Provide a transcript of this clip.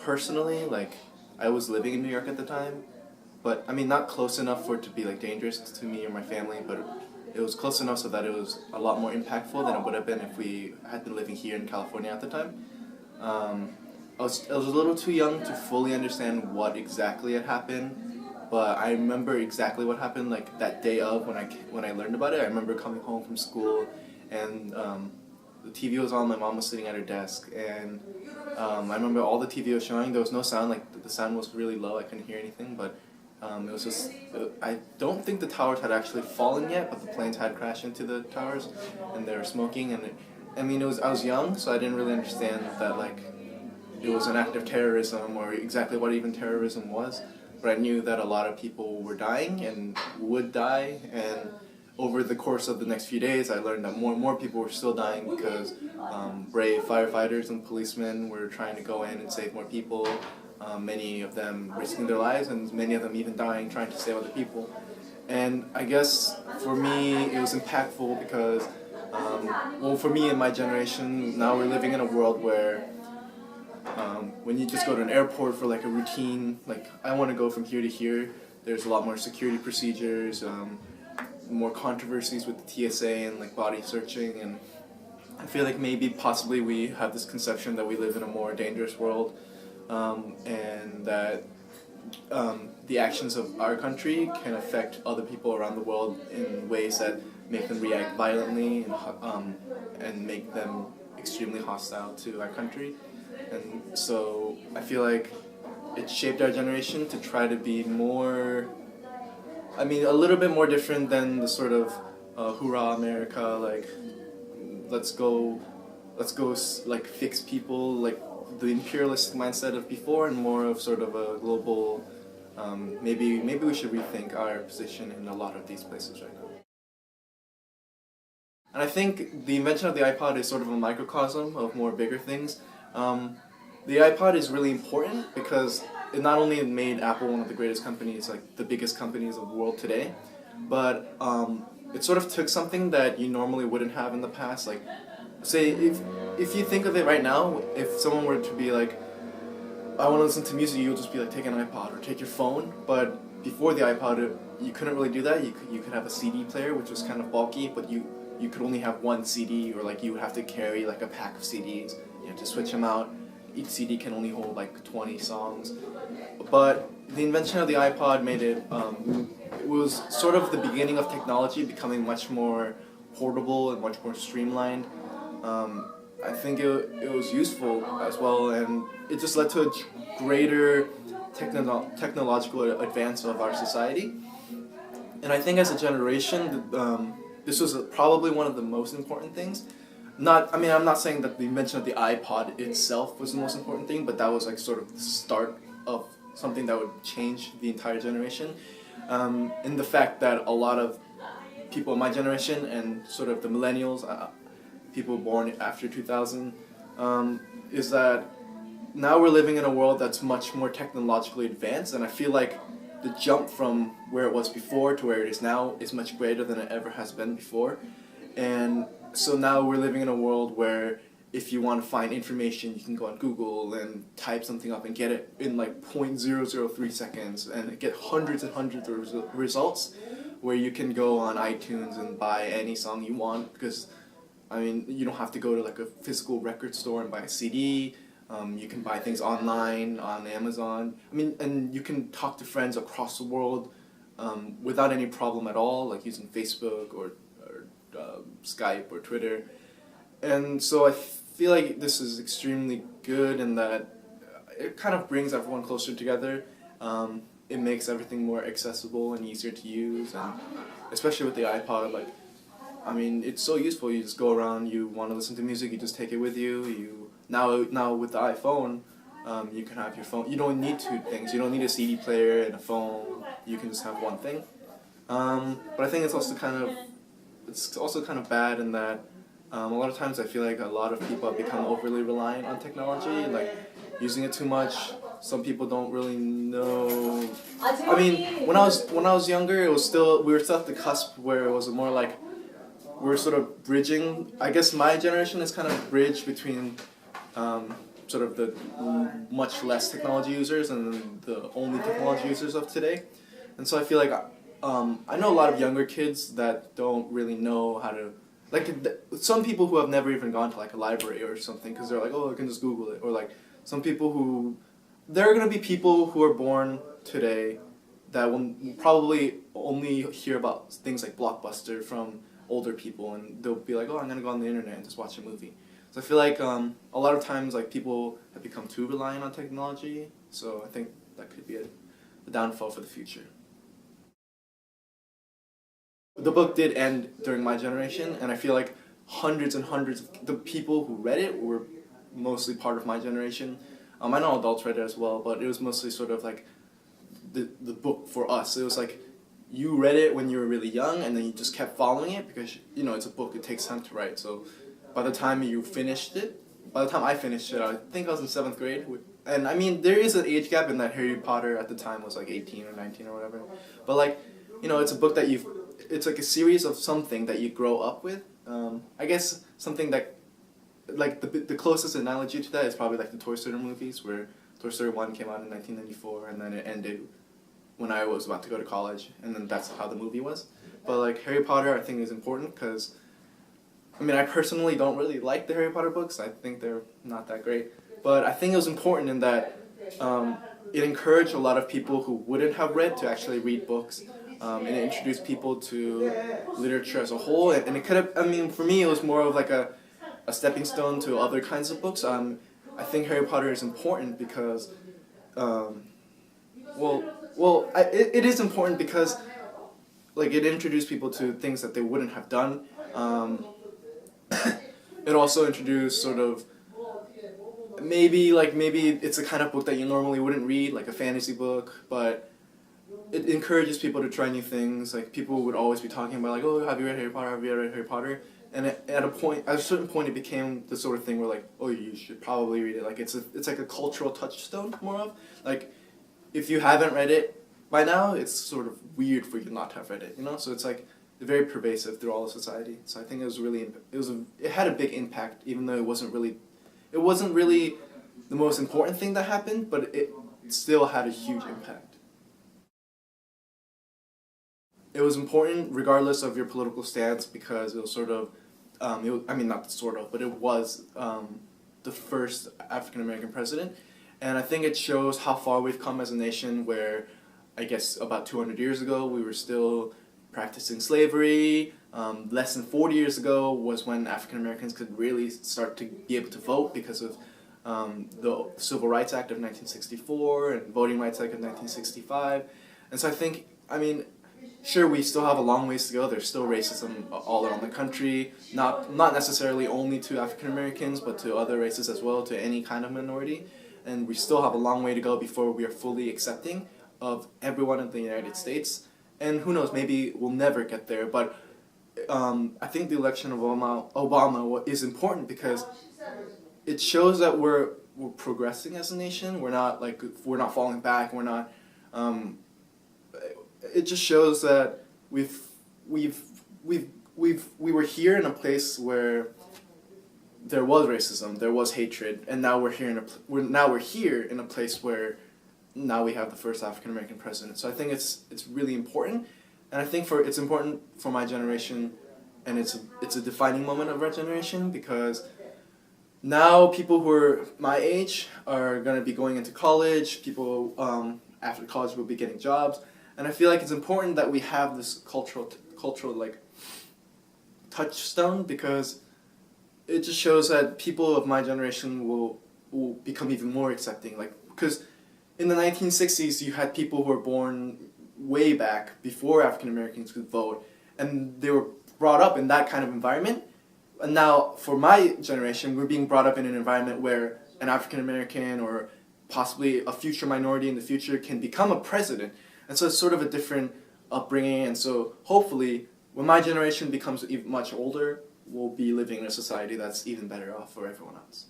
personally, like, I was living in New York at the time, but I mean, not close enough for it to be like dangerous to me or my family, but it was close enough so that it was a lot more impactful than it would have been if we had been living here in California at the time. I was a little too young to fully understand what exactly had happened, but I remember exactly what happened, like that day of when I learned about it. I remember coming home from school, and the TV was on. My mom was sitting at her desk, and I remember all the TV was showing. There was no sound. Like the sound was really low. I couldn't hear anything, but it was just. I don't think the towers had actually fallen yet, but the planes had crashed into the towers, and they were smoking. And I mean, I was young, so I didn't really understand that like it was an act of terrorism or exactly what even terrorism was. But I knew that a lot of people were dying and would die, and over the course of the next few days, I learned that more and more people were still dying because brave firefighters and policemen were trying to go in and save more people, many of them risking their lives, and many of them even dying trying to save other people. And I guess for me, it was impactful because, well, for me and my generation, now we're living in a world where when you just go to an airport for like a routine, like I want to go from here to here, there's a lot more security procedures, more controversies with the TSA and like body searching, and I feel like maybe possibly we have this conception that we live in a more dangerous world, and that the actions of our country can affect other people around the world in ways that make them react violently and make them extremely hostile to our country. And so I feel like it shaped our generation to try to be more, I mean, a little bit more different than the sort of hoorah America, like let's go, like fix people, like the imperialist mindset of before, and more of sort of a global. Maybe we should rethink our position in a lot of these places right now. And I think the invention of the iPod is sort of a microcosm of more bigger things. The iPod is really important because it not only made Apple one of the greatest companies, like the biggest companies of the world today, but it sort of took something that you normally wouldn't have in the past. Like, say, if you think of it right now, if someone were to be like, I want to listen to music, you'll just be like, take an iPod or take your phone. But before the iPod, you couldn't really do that. You could have a CD player, which was kind of bulky, but you could only have one CD, or like you would have to carry like a pack of CDs. You have to switch them out. Each CD can only hold like 20 songs. But the invention of the iPod made it, it was sort of the beginning of technology becoming much more portable and much more streamlined. I think it was useful as well, and it just led to a greater technological advance of our society. And I think as a generation, this was probably one of the most important things. I'm not saying that the invention of the iPod itself was the most important thing, but that was like sort of the start of something that would change the entire generation. And the fact that a lot of people in my generation and sort of the millennials, people born after 2000, is that now we're living in a world that's much more technologically advanced, and I feel like the jump from where it was before to where it is now is much greater than it ever has been before. And so now we're living in a world where if you want to find information, you can go on Google and type something up and get it in like 0.003 seconds and get hundreds and hundreds of results, where you can go on iTunes and buy any song you want, because I mean, you don't have to go to like a physical record store and buy a CD. You can buy things online on Amazon. I mean, and you can talk to friends across the world without any problem at all, like using Facebook or Skype or Twitter. And so I feel like this is extremely good in that it kind of brings everyone closer together. It makes everything more accessible and easier to use, and especially with the iPod, like, I mean, it's so useful. You just go around, you want to listen to music, you just take it with you. Now with the iPhone, you can have your phone. You don't need two things. You don't need a CD player and a phone. You can just have one thing. But I think it's also kind of bad in that a lot of times I feel like a lot of people have become overly reliant on technology, like using it too much. Some people don't really know. I mean, when I was younger, we were still at the cusp where it was more like we're sort of bridging. I guess my generation is kind of bridge between sort of the much less technology users and the only technology users of today. And so I feel like I know a lot of younger kids that don't really know how to, like, some people who have never even gone to like a library or something because they're like, oh, I can just Google it. Or like some people who, there are going to be people who are born today that will probably only hear about things like Blockbuster from older people, and they'll be like, oh, I'm going to go on the internet and just watch a movie. So I feel like a lot of times like people have become too reliant on technology, so I think that could be a downfall for the future. The book did end during my generation, and I feel like hundreds and hundreds of the people who read it were mostly part of my generation. I know adults read it as well, but it was mostly sort of like the book for us. It was like you read it when you were really young, and then you just kept following it because, you know, it's a book, it takes time to write. So by the time you finished it, by the time I finished it, I think I was in 7th grade. And I mean, there is an age gap in that Harry Potter at the time was like 18 or 19 or whatever. But like, you know, it's a book that it's like a series of something that you grow up with. I guess something that, like the closest analogy to that is probably like the Toy Story movies, where Toy Story 1 came out in 1994 and then it ended when I was about to go to college, and then that's how the movie was. But like Harry Potter, I think is important because, I mean, I personally don't really like the Harry Potter books. I think they're not that great. But I think it was important in that it encouraged a lot of people who wouldn't have read to actually read books. And it introduced people to literature as a whole. And it could have, I mean, for me, it was more of like a stepping stone to other kinds of books. I think Harry Potter is important because, it is important because, like, it introduced people to things that they wouldn't have done. It also introduced sort of, maybe it's a kind of book that you normally wouldn't read, like a fantasy book, but it encourages people to try new things. Like, people would always be talking about, like, oh, have you read Harry Potter? Have you read Harry Potter? And at a certain point, it became the sort of thing where, like, oh, you should probably read it. Like, it's like a cultural touchstone, more of. Like, if you haven't read it by now, it's sort of weird for you not to have read it, you know? So it's like very pervasive through all of society. So I think it had a big impact, even though it wasn't really the most important thing that happened, but it still had a huge impact. It was important regardless of your political stance because it was sort of, not sort of, but it was the first African American president. And I think it shows how far we've come as a nation where, I guess about 200 years ago, we were still practicing slavery. Less than 40 years ago was when African Americans could really start to be able to vote because of the Civil Rights Act of 1964 and Voting Rights Act of 1965. And so I think, sure, we still have a long ways to go. There's still racism all around the country, not necessarily only to African Americans, but to other races as well, to any kind of minority. And we still have a long way to go before we are fully accepting of everyone in the United States. And who knows, maybe we'll never get there. But I think the election of Obama is important because it shows that we're progressing as a nation. We're not falling back. We're not. It just shows that we were here in a place where there was racism, there was hatred, and now we're here in a place where now we have the first African American president. So I think it's really important, and I think it's important for my generation, and it's a defining moment of our generation because now people who are my age are going to be going into college. People after college will be getting jobs. And I feel like it's important that we have this cultural like touchstone because it just shows that people of my generation will become even more accepting. Like, because in the 1960s you had people who were born way back before African Americans could vote, and they were brought up in that kind of environment. And now for my generation, we're being brought up in an environment where an African American or possibly a future minority in the future can become a president. And so it's sort of a different upbringing, and so hopefully when my generation becomes even much older, we'll be living in a society that's even better off for everyone else.